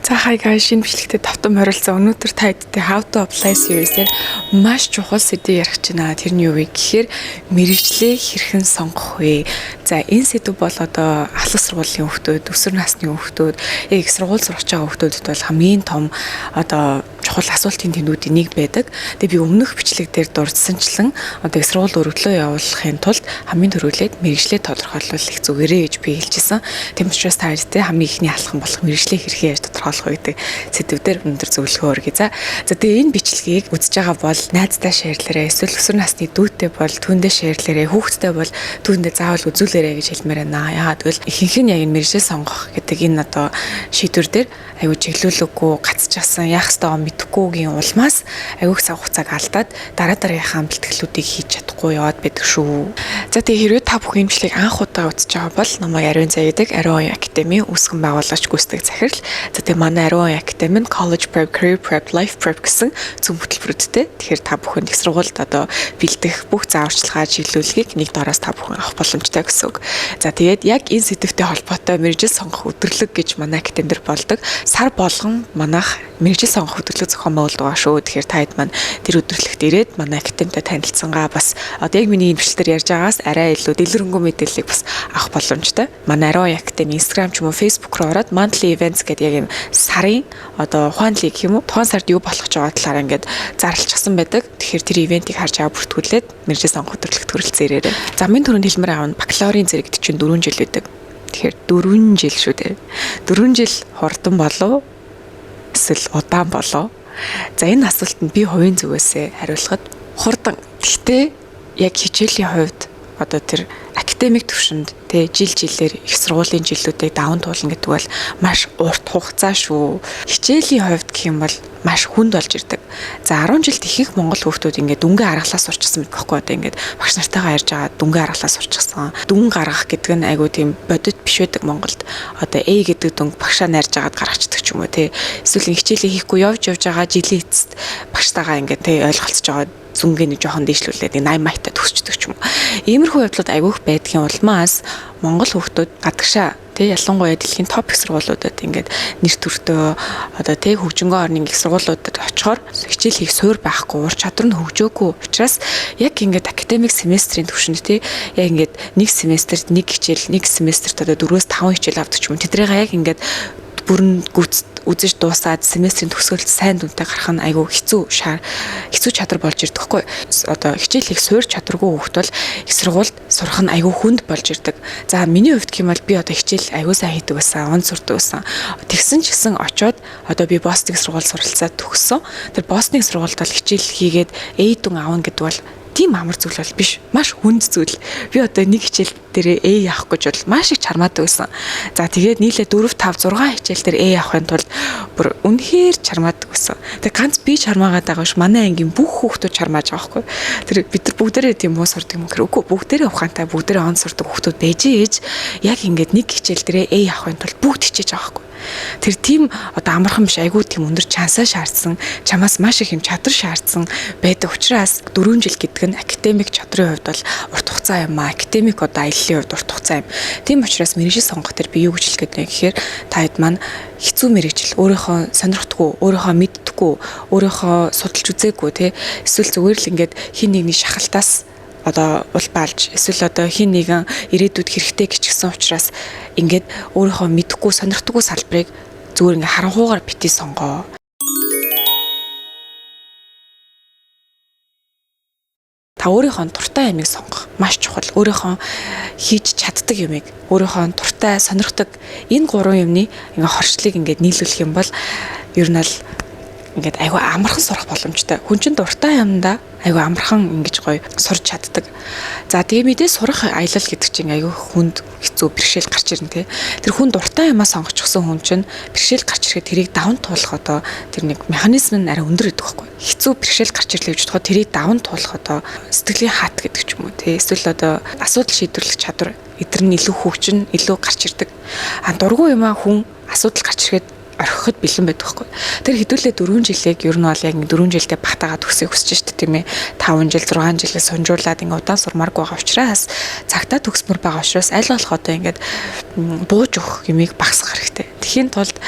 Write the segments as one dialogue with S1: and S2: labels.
S1: За hi guys, шинэ бичлэгтээ тавтан хорилцсан. Өнөөдөр та хэдтэй How to Apply series-ээр маш чухал сэдв ярих гэж байна. Тэр нь юу вэ гэхээр мэргэжлээ хэрхэн сонгох вэ? За энэ сэдв бол одоо ахлах сургуулийн хүүхдүүд, өсвөр насны хүүхдүүд, яг их сургууль сурах байгаа хүүхдүүдэд бол хамгийн том одоо чухал асуултын тэнүүдийн нэг байдаг. Тэгээ би өмнөх бичлэг дээр дурдсанчлан одоо их сургууль өргөлөө явуулахын тулд хамгийн түрүүлээд мэргэжлээ тодорхойлох их зүгээрээ гэж би хэлжсэн. Тийм учраас та хэдтэй хамгийн ихний алхам болох мэргэжлээ хэрхэн яаж тодорхойлох вэ гэдэг сэдвээр өндөр зөвлөгөө өргөе. За тэгээ энэ бичлэгийг үзэж байгаа бол найздаа шеэрлээрэй, эсвэл өсвөр насны дүүтэй бол түүндээ шеэрлээрэй, хүүхэдтэй бол түүндээ заавал үзүүлээрэй гэж хэлмээр байна. Яагаад гэвэл ихэнх нь яг энэ мэргэжлээ сонгох гэдэг энэ одоо шийдвэр дээр аюу чиглүүлэггүй гацчихсан яах ёстойгоо мэдэхгүйгийн улмаас аюух цаг хугацааг алдаад дараагийнхаа бэлтгэлүүдийг хийж чадахгүй яваад байдаг шүү. За тэгээ хэрвээ та бүхэн имжлэгийг анх удаа үзэж байгаа бол намайг Ариун Заяадаг Ариун Академи үүсгэн байгуулагч гүйцэтгэх захирал. За тэгээ манай Ариун Академи нь College Prep, Career Prep, Life Prep гэсэн зөв хөтөлбөрүүдтэй. Тэгэхээр та бүхэн их сургуульд одоо бэлдэх бүх зааварчилгаа чиглүүлгийг нэг дороос та бүхэн авах боломжтой гэсэн үг. За тэгээд яг энэ сэдвтэй холбоотой мэргэжил сонгох өдөрлөг гэж манай академид болдог. Сар болгон манайх мэргэжил сонгох өдөрлөг зохион байгуулдаг байгаа шүү. Тэгэхээр та хэд маань тэр өдөрлөгт ирээд манай академитай танилцсангаа бас одоо яг миний энэ бичлэлээр ярьж байгаас арай илүү дэлгэрэнгүй мэдээллийг бас авах боломжтой. Манай Ариун Академи Instagram ч юм уу Facebook руу ороод monthly events гэдэг яг юм сарын одоо ухаанлыг гэх юм уу тухайн сард юу болох ч байгаа талаар ингээд зарлчихсан байдаг. Тэгэхээр тэр ивентийг харж аваа бүртгүүлээд мэргэжил сонгох өдөрлөгт хүрэлцээрээ. Замын төрөнд хэлмээр аав нь бакалаврын зэрэгт чинь 4 жил байдаг. Тэгэхээр 4 жил шүү дээ. 4 жил хурдан болов эсвэл удаан болов? За энэ асуултанд би хувийн зүгээс хариулахад хурдан. Гэхдээ яг хичээлийн хувьд одоо тэр академик төвшөнд тэ жилээр их сургуулийн жилүүдийг даван туулна гэдэг бол маш урт хугацаа шүү. Хичээлийн хувьд гэх юм бол маш хүнд болж ирдэг. За 10 жилд ихэнх монгол хүүхдүүд ингээд дүнгээ аргалаа сурчсан мэт байхгүй одоо ингээд багш нартайгаа ярьж байгаа дүнгээ аргалаа сурчсан. Дүн гаргах гэдэг нь айгүй тийм бодит биш байдаг Монголд. Одоо A гэдэг дүнг багшаа нарьж агаад гаргацдаг ч юм уу те. Эсвэл хичээлээ хийхгүй явж байгаа жилийн эцэст багштайгаа ингээд те ойлголцож байгаа зүнгээ нэг жоохон дээшлүүлээд 80 маягтай төгсчдөг ч юм уу. Иймэрхүү явдлууд айгүйх байдгийн улмаас монгол хүүхдүүд гадагшаа тэг ялангуяа дэлхийн топ их сургуулиудад ингээд нэр төртөө одоо тэг хөгжингөө орны их сургуулиудад очихоор хичээл хийх суурь байхгүй, ур чадвар нь хөгжөөгүй учраас яг ингээд академик семестрийн төвшөнд тэг яг ингээд нэг семестрт нэг хичээл, нэг семестрт одоо 4-5 хичээл авдаг ч юм. Тэдрийг яг ингээд бүрэн үзэж дуусаад семестрийн төгсгөлд сайн дүнтэй гарах нь айгүй хэцүү чадвар болж ирдэг хгүй. Одоо хичээл хийх суурь чадваргүй хүүхд бол их сургуульд сурах нь айгүй хүнд болж ирдэг. За миний хувьд гэх юм бол би одоо хичээл айгүй сайн хийдэг байсан, он сурдаг байсан. Тэгсэн ч гэсэн очоод одоо би Бостоныг сургууль суралцаад төгссөн. Тэр Бостоныг сургуульд бол хичээл хийгээд A дүн аавна гэдэг бол тийм амар зүйл бол биш. Маш хүнд зүйл. Би одоо нэг хичээл дээр A авах гэж бол маш их чармаадаг байсан. За тэгээд нийлээ 4, 5, 6 хичээл дээр A авахын тулд бүр үнэхээр чармаадаг байсан. Тэг ганц би чармаагаад байгаа ш манай ангийн бүх хүүхдүүд чармааж байгаа хгүй. Тэр бид нар бүгдээрээ тийм муу сурдаг юм гэхээр үгүй бүгдээрээ ухаантай бүгдээрээ он сурдаг хүүхдүүд байж ээж яг ингээд нэг хичээл дээр A авахын тулд бүгд хичээж байгаа хгүй. Тэр тийм одоо амархан биш айгүй тийм өндөр чансаа шаардсан, чамаас маш их юм чадвар шаардсан байдаг учраас 4 жил гэдэг нь академик чадрын хувьд бол урт хугацаа юм аа. Академик одоо аяллаа хувьд урт хугацаа юм. Тийм учраас мэргэжил сонгох төр би юу гэж хэлэх гээд гэхээр та хэд маань хэцүү мэргэжил өөрийнхөө сонирхдаггүй, өөрийнхөө мэддэггүй, өөрийнхөө судалж үзээгүй те эсвэл зүгээр л ингээд хин нэгний шахалтаас одоо улбаалж эсвэл одоо хин нэгэн ирээдүйд хэрэгтэй гिचгсэн учраас ингээд өөрийнхөө мэдэхгүй сонирхдаггүй салбарыг зүгээр ингээд харанхуугаар битгий сонгоо. Та өөрийнхөө дуртай юмыг сонгох маш чухал. Өөрийнхөө хийж чаддаг юмыг, өөрийнхөө дуртай сонирхдаг энэ 3 юмны ингээд хорчлыг ингээд нийлүүлэх юм бол ер нь л ингээд айгүй амархан сурах боломжтой. Хүн чинь дуртай юмдаа айгүй амархан ингэж гоё сурч чаддаг. За тэгээ мэдээ сурах аялал гэдэг чинь айгүй хүнд хэцүү бэрхшээл гарч ирнэ те. Тэр хүн дуртай юмаа сонгочихсон хүн чинь бэрхшээл гарч ирэхэд тэрийг даван туулах одоо тэр нэг механизм нь арай өндөр гэдэг байхгүй. Хэцүү бэрхшээл гарч ирлээ гэж бодоход тэрийг даван туулах одоо сэтгэлийн хат гэдэг ч юм уу те. Эсвэл одоо асуудал шийдвэрлэх чадвар эдгээр нь илүү хөгжин, илүү гарч ирдэг. Дургүй юмаа хүн асуудал гарч ирэхэд орхиход бэлэн байдаг хгүй. Тэр хэдүүлээ 4 жилийг ер нь бол яг 4 жилдээ багтаагаад төгсөйг хүсэж штэ тийм ээ. 5 жил 6 жилээ сунжуулаад ингээ удаан сурмааргүй байгаа учраас цагтаа төгсмөр байгаа учраас аль болох одоо ингээд бууж өгөх юмыг багасгах хэрэгтэй. Тэхийн тулд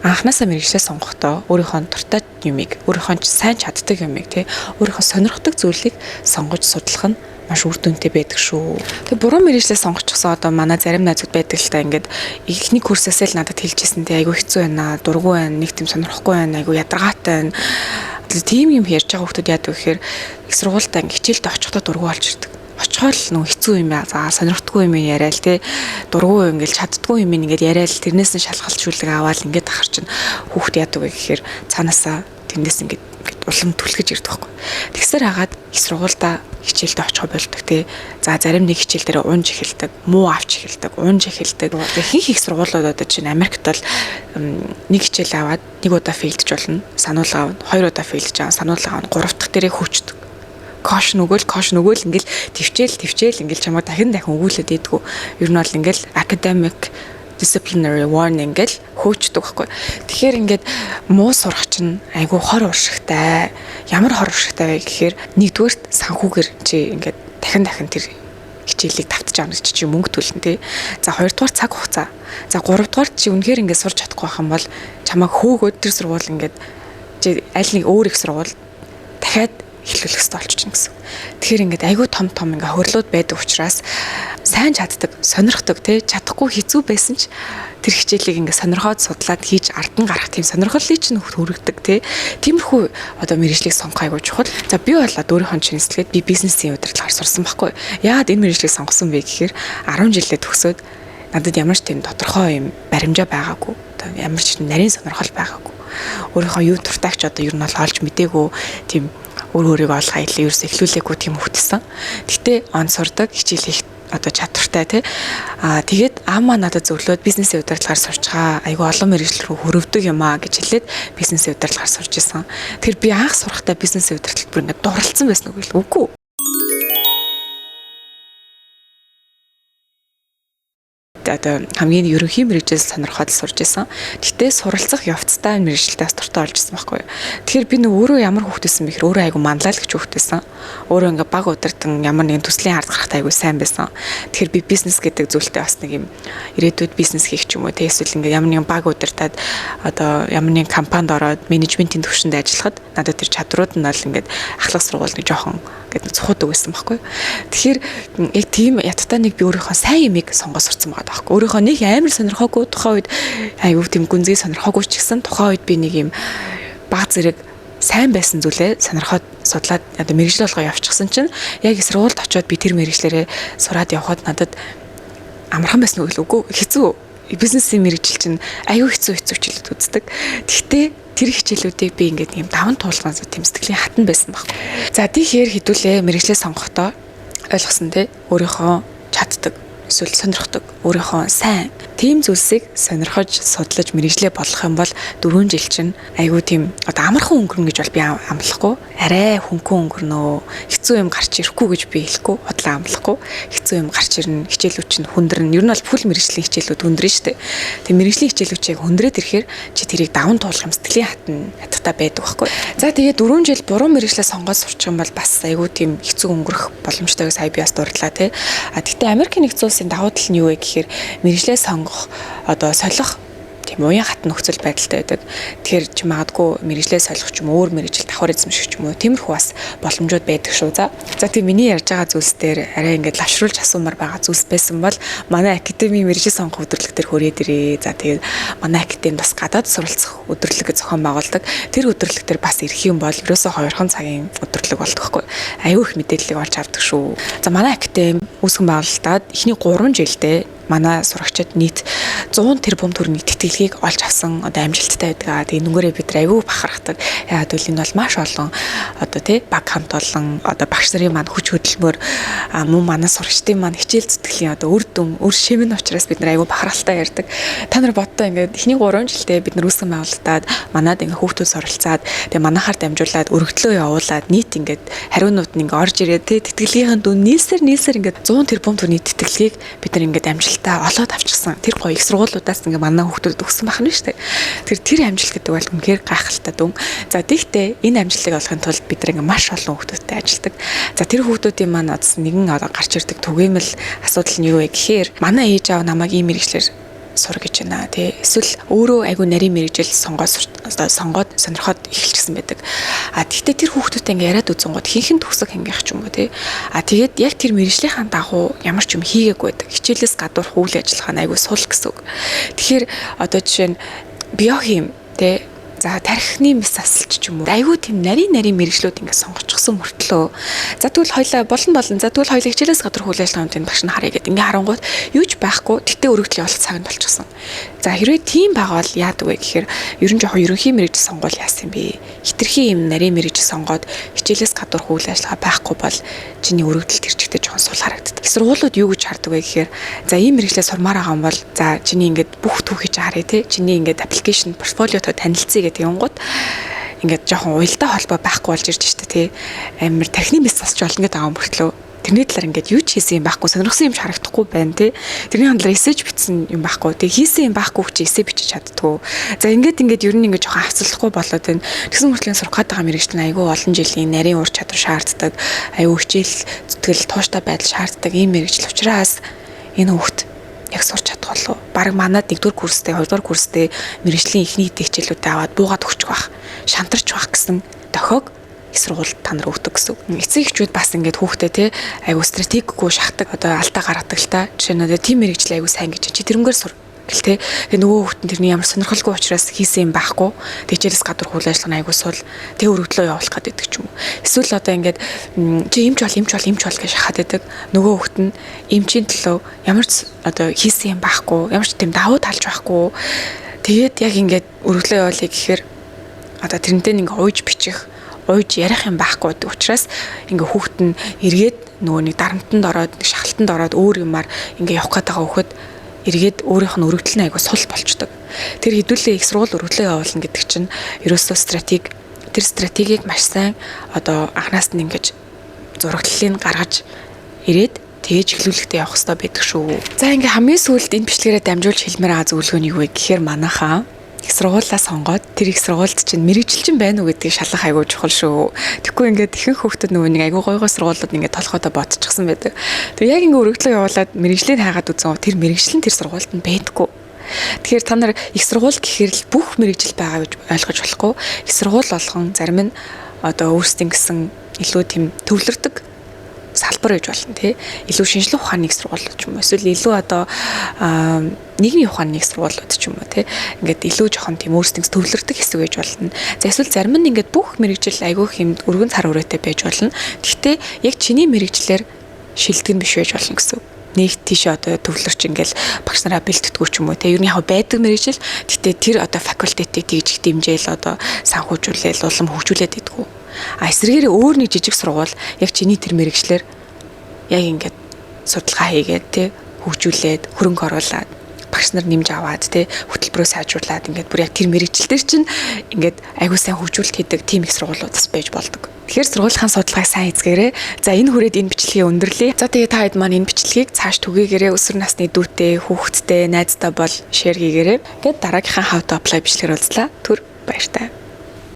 S1: анханасаа мэргэжлээ сонгохдоо өөрийнхөө дуртай юмыг, өөрийнхөө сайн чаддаг юмыг тий өөрийнхөө сонирхдаг зүйлийг сонгож судлах нь маш үр дүнтэй байдаг шүү. Тэгээ буруу мэргэжлээ сонгочихсон одоо манай зарим найзууд байдаг л та ингээд ихний курсээсээ л надад хэлжсэн тий айгүй хэцүү байна, дургүй байна, нэг тийм сонирхгүй байна, айгүй ядаргаатай байна. Тийм юм ярьж байгаа хүмүүс яадаг гэхээр их сургуультай ингээд хичээлд очихдоо дургүй болж ирдэг. Очихоор л нөө хэцүү юм яа. За сонирхдаггүй юм яриа л тий. Дургүй ингээл чаддгүй юм ингээд яриа л тэрнээс нь шалгалтжүүлэг аваад ингээд ахар чинь хүүхд яадаг вэ гэхээр цаанаасаа тэрнээс ингээд улам түлхэж ирдэг байхгүй. Тэгсээр хагаад их сургуультай хичээлдээ очих болдог тий. За зарим нэг хичээл дээр унж эхэлдэг, муу авч эхэлдэг, унж эхэлдэг. Ихэнх их сургуулиудад чинь Америкт бол нэг хичээл аваад нэг удаа фейлдж болно. Сануулга авна. 2 удаа фейлдж авна. Сануулга авна. 3 дахь дээрээ хүчдэг. Кош нөгөөл ингээл төвчээл ингээл чамаа дахин өгүүлээд идэггүй. Ер нь бол ингээл academic disciplinary warning гэл хөөчдөг байхгүй. Тэгэхээр ингээд муу сурах чинь айгүй хор уршигтай. Ямар хор уршигтай вэ гэхээр нэгдүгээрт санхүүгээр чи ингээд дахин тэр хичээлийг давтаж авах гэж чи мөнгө төлнө тий. За хоёрдугаар цаг хугацаа. За гуравдугаар чи үнэхээр ингээд сурч чадахгүй байх юм бол чамаа хөөгөөд тэр сургууль ингээд чи аль нэг өөр их сургууль дахиад эхлүүлэх хэрэгтэй болчихно гэсэн. Тэгэхээр ингээд айгүй том ингээ хөрлөөд байдаг учраас сайн чаддаг, сонирхдаг тий чадахгүй хэцүү байсан ч тэр хичээлийг ингээ сонирхоод судлаад хийж ардан гарах тийм сонирхлыг чинь хүргэдэг тий. Тиймэрхүү одоо мэргэжлийг сонгох айгүй чухал. За би болоод өөрийнхөө шинжилгээд би бизнесийн удирдлагаар сурсан байхгүй. Яагаад энэ мэргэжлийг сонгосон бэ гэхээр 10 жилдээ төгсөөд надад ямар ч тийм тодорхой юм баримжаа байгаагүй. Одоо ямар ч нарийн сонирхол байгаагүй. Өөрийнхөө юу дуртайч одоо ер нь бол олж мдээгүй тийм өөрийгөө олох аялал ерөөс эхлүүлээгүй тийм хөвтсөн. Гэтэ он сурдаг, хичээл хийх одоо чадвартай тий. Тэгээд аамаа надад зөвлөөд бизнесийн удирдлагаар сурчгаа. Айгүй олон мэргэжил рүү хөрөвдөг юм аа гэж хэлээд бизнесийн удирдлагаар сурч исэн. Тэр би анх сурахтаа бизнесийн удирдлагт бүр ингээд дурлцсан байсан үгүй. Одоо хамгийн ерөнхий мэргэжил сонирхоод сурж исэн. Гэтэ суралцах явцдаа мэргэжилтэй дуртай болж исэн байхгүй юу. Тэгэхээр би өөрөө ямар хүүхдээсэн бэхэр өөрөө айгу манлайлагч хүүхдээсэн. Өөрөө ингээ баг удирдан ямар нэгэн төслийн ард гарахтай айгу сайн байсан. Тэгэхээр би бизнес гэдэг зүйлтэй бас нэг юм ирээдүйд бизнес хийх ч юм уу те эсвэл ингээ ямар нэгэн баг удирдаад одоо ямар нэгэн компанид ороод менежментийн төвшөнд ажиллахад надад тэр чадрууд нь бол ингээ ахлах сургууль нэг жоохон гэдэг цухуудаг байсан байхгүй. Тэгэхээр яг тийм яттай нэг би өөрийнхөө сайн юмыг сонгож сурцсан байгаа байхгүй. Өөрийнхөө нэг амар сонирхоогүй тухайн үед аюу тийм гүнзгий сонирхоогүй ч гэсэн тухайн үед би нэг юм баг зэрэг сайн байсан зүйлээ сонирхоод судлаад одоо мэргэжил болгоо явчихсан чинь яг сургуульд очиод би тэр мэргэжлэрээ сураад явхад надад амархан байсан үгүй хэцүү бизнесийн мэргэжил чинь аюу хэцүү хичээлүүд үздэг. Гэхдээ тэр хичээлүүдийг би ингээд юм даван туулган тийм сэтгэлийн хатан байсан баг. За тийхээр хэдүүлээ мэргэжлээ сонгохдоо ойлгосон те өөрийнхөө чаддаг эсвэл сонирхдаг өөрийнхөө сайн тийм зүйлсийг сонирхож судлаж мэргэжлээ болгох юм бол 4 жил чинь айгүй тийм одоо амархан өнгөрнө гэж бол би амлахгүй арай хөнгөн өнгөрнөө хэцүү юм гарч ирэхгүй гэж би хэлэхгүй бодлоо амлахгүй хэцүү юм гарч ирнэ хичээлүүд чинь хүндэрнэ ер нь бол бүл мэргэжлийн хичээлүүд хүндрэн штэ тийм мэргэжлийн хичээлүүд чиг хүндрээд ирэхээр чи тэрийг даван туулах юм сэтгэлийн хаттай байдаг байхгүй за тэгээ 4 жил буруу мэргэжлээ сонгоод сурчих юм бол бас айгүй тийм хэцүү өнгөрөх боломжтой гэж сая би бас дурдлаа те гэхдээ Америкийн нэгдсэн улсын давуу тал нь юу вэ гэхээр мэргэжлээ сонгох одоо солих тийм уян хатан нөхцөл байдалтай байдаг. Тэгэхээр чи магадгүй мэргэжлээ солих ч юм өөр мэргэжил давхар эзэмших ч юм уу тиймэрхүү бас боломжууд байдаг шүү. За тийм миний ярьж байгаа зүйлс дээр арай ингээд лавшруулж асуумаар байгаа зүйлс байсан бол манай академийн мэргэжил сонгох өдрөлг төр хүрээд ирээ. За тэгээд манай академид бас гадаад суралцах өдрөлг зохион байгуулдаг. Тэр өдрөлг төр бас ирэх юм бол ерөөсөө 2 цагийн өдрөлг болдог хгүй. Аюу их мэдээллийг олж авдаг шүү. За манай академи үүсгэн байгуулалтад эхний 3 жилдээ манай сурагчид нийт 100 тэрбум төгрөгийн тэтгэлгийг олж авсан одоо амжилттай байдаг. Тэгээ нүгээрээ бид аюу бахархдаг. Яагаад гэвэл энэ бол маш олон одоо тий баг хамт олон одоо багш нарын маань хүч хөдөлмөр мөн манай сурагчдын маань хичээл зүтгэлийн одоо үр дүн, үр шимэн учраас бид аюу бахархалтай ярьдаг. Та нар боддоо ингээд эхний 3 жилдээ бид нар үүсгэн байгуулалтад манад ингээд хүүхдүүд суралцаад тэгээ манайхаар дамжуулаад өргөдлөө явуулаад нийт ингээд хариунууд нь ингээд орж ирээд тий тэтгэлгийнхэн дүн нийлсэр ингээд 100 тэрбум төгрөгийн тэтгэлгийг бид нар ингээд амжилтаа олоод авчихсан. Тэр гоё их сургуулиудаас ингээ манай хүүхдүүд өгсөн байна шүү дээ. Тэр амжилт гэдэг бол үнэхээр гайхалтай дүн. За тэгтээ энэ амжилтыг олохын тулд бид ингээ маш олон хүүхдүүдтэй ажилладаг. За тэр хүүхдүүдийн маань одс нэгэн гарч ирдэг түгээмэл асуудал нь юу вэ гэхээр манай ээж аав намайг ийм мэргэжлэр сур гэж байна тий. Эсвэл өөрөө айгүй нарийн мэрэгжил сонгоод сонирхоод эхэлчихсэн байдаг. Тэгтээ тэр хүүхдүүдтэй ингээ яриад үзэнгууд хинхэн төгсөг хангих ч юм уу тий. Тэгээд яг тэр мэрэгжлийнхаа дагуу ямар ч юм хийгээгүй байдаг. Хичээлээс гадуурх үйл ажиллагаа нь айгүй сул гэсэн үг. Тэгэхээр одоо жишээ нь биохим тий. За тархины мэс асалч ч юм уу. Айгүй тийм нарийн мэрэгжлүүд ингээ сонгочихсон мөртлөө. За тэгвэл хоёлаа болно. За тэгвэл хоёлаа хичээлээс гадуур үйл ажиллагаанд багш нь харъя гэдэг ингээ харангууд юу ч байхгүй. Тэгтээ өргөдлийн явалт цагт болчихсон. За хэрвээ тийм байгаа бол яадаг вэ гэхээр ер нь жоохон ерөнхий мэрэгжил сонгуул яасан бэ? Хитрхи юм нарийн мэрэгжил сонгоод хичээлээс гадуур үйл ажиллагаа байхгүй бол чиний өргөдөл тэр чигтээ жоохон сул харагддаг. Сургуулиуд юу гэж хардаг вэ гэхээр за ийм мэрэгчлээ сурмаар байгаа юм бол за чиний ингээд бүх түүхийг харъя те. Чиний ингээд аппликейшн портфолиотой танилцъя гэдэг юмгууд ингээд жоохон уялдаа холбоо байхгүй болж ирж штэ тий. Амар тархины мэс засч болно гэдэг байгаа мөртлөө тэрний талаар ингээд юу ч хийсэн юм байхгүй, сонирхсан юм ч харагдахгүй байна тий. Тэрний хандлаар эсэж бичсэн юм байхгүй. Тэг хийсэн юм байхгүй ч эсэ бичиж чаддгүй. За ингээд ер нь ингээд жоохон хавцлахгүй болоод байна. Тэгсэн мөртлөө сурах гээд байгаа мэрэгчлэн айгүй олон жилийн нарийн ур чадвар шаарддаг. Айгүй хичээл зүтгэл тууштай байдал шаарддаг ийм мэрэгжил учраас энэ хүүхд яг сурч чадах болов. Бараг манад 1-р курстэй, 2-р курстэй мэрэгжлийн ихний дэвчээлүүд аваад буугаад өгчих байх, шантарч байх гэсэн дохиог их сургуульд та нар өгдөг гэсэн. Эцэг эхчүүд бас ингээд хүүхдээ те айгу стратеггүй шахдаг одоо алдаа гаргадаг л та. Жишээ нь тийм мэрэгжил айгу сайн гэж чи тэрнгээр сур гэлтэй. Тэгээ нөгөө хүүхдэн тэрний ямар сонирхолгүй учраас хийсэн юм байхгүй. Тэжээрээс гадуур үйл ажиллагаа айгу суул тэг өргөдлөө явуулах гэдэг ч юм уу. Эсвэл одоо ингээд чи эмч бол гэж шахаад байдаг. Нөгөө хүүхд нь эмчийн төлөө ямар ч одоо хийсэн юм байхгүй. Ямар ч тийм давуу талж байхгүй. Тэгээд яг ингээд өргөдлөө явуулъя гэхээр одоо тэрнтэй нэг ууж бичих ууж ярих юм байхгүй гэдэг учраас ингээ хүүхэд нь эргээд нөгөө нэг дарамтанд ороод шахалтанд ороод өөр юмар ингээ явах гээд байгаа хүүхэд эргээд өөрийнх нь өргөдөл нь айгу сул болчдөг. Тэр хэдүүлээ их сургууль өргөдлөө явуулна гэдэг чинь ерөөсөө тэр стратегийг маш сайн одоо анханаас нь ингэж зураглалыг гаргаж ирээд тэгэж эхлүүлэхдээ явах хэрэгтэй байдаг шүү. За ингээ хамгийн сүүлд энэ бичлэгээрээ дамжуулж хэлмээр байгаа зөвлөгөө нь юу вэ гэхээр манайхаа их сургуулаа сонгоод тэр их сургуульд чинь мэрэгжилчин байна уу гэдгийг шалгах айгүй чухал шүү. Тэгэхгүй ингээд ихэнх хүүхдүүд нөгөө нэг айгүй гой сургуулиуд ингээд толгойдоо ботчихсан байдаг. Тэг яг ингээд өргөдлөө явуулаад мэрэгжлийг хайгаад үзэн тэр мэрэгжил нь тэр сургуульд нь байдаггүй. Тэгэхээр та нар их сургууль гэхээр л бүх мэрэгжил байгаа гэж ойлгож болохгүй. Их сургууль болгон зарим нь одоо өөрсдийн гэсэн илүү тийм төвлөрдөг салбар гэж болно тий. Илүү шинжлэх ухааны их сургуулиуд ч юм уу. Эсвэл илүү одоо нийгмийн ухааны их сургуулиуд ч юм уу тий. Ингээд илүү жоохон тийм өөрсдөө төвлөрдөг хэсэг гэж болно. За эсвэл зарим нь ингээд бүх мэрэгжил айгүй хэмд өргөн цар хүрээтэй байж болно. Гэхдээ яг чиний мэрэгжлэр шилдэг нь биш байж болно гэсэн. Нэг тийш одоо төвлөрч ингээл багш нараа бэлтгэдэггүй ч юм уу те ер нь яг байдаг мэрэгжил гэхдээ тэр одоо факультетийг тэгж дэмжээл одоо санхүүжүүлээл улам хөгжүүлээд идэггүй. Эсвэргээр өөр нэг жижиг сургууль яг чиний тэр мэрэгчлэр яг ингээд судалгаа хийгээд те хөгжүүлээд хөрөнгө оруулаад багш нар нэмж аваад те хөтөлбөрөө сайжруулад ингээд бүр яг тэр мэрэгжил дээр чинь ингээд аягүй сайн хөгжүүлэлт хийдэг тийм их сургуулиудас байж болдог. Тэгэхээр сургуулийн судалгааг сайн эзгээрэй. За энэ хүрээд энэ бичлэгийг өндөрлөе. За тэгээ та хэд маань энэ бичлэгийг цааш түгээгээрэй. Өсвөр насны дүүтэй, хүүхэдтэй, найзтай бол шеэр хийгээрэй. Гэт дараагийнхаа How to apply бичлэгээр уулзлаа. Түр баяртай.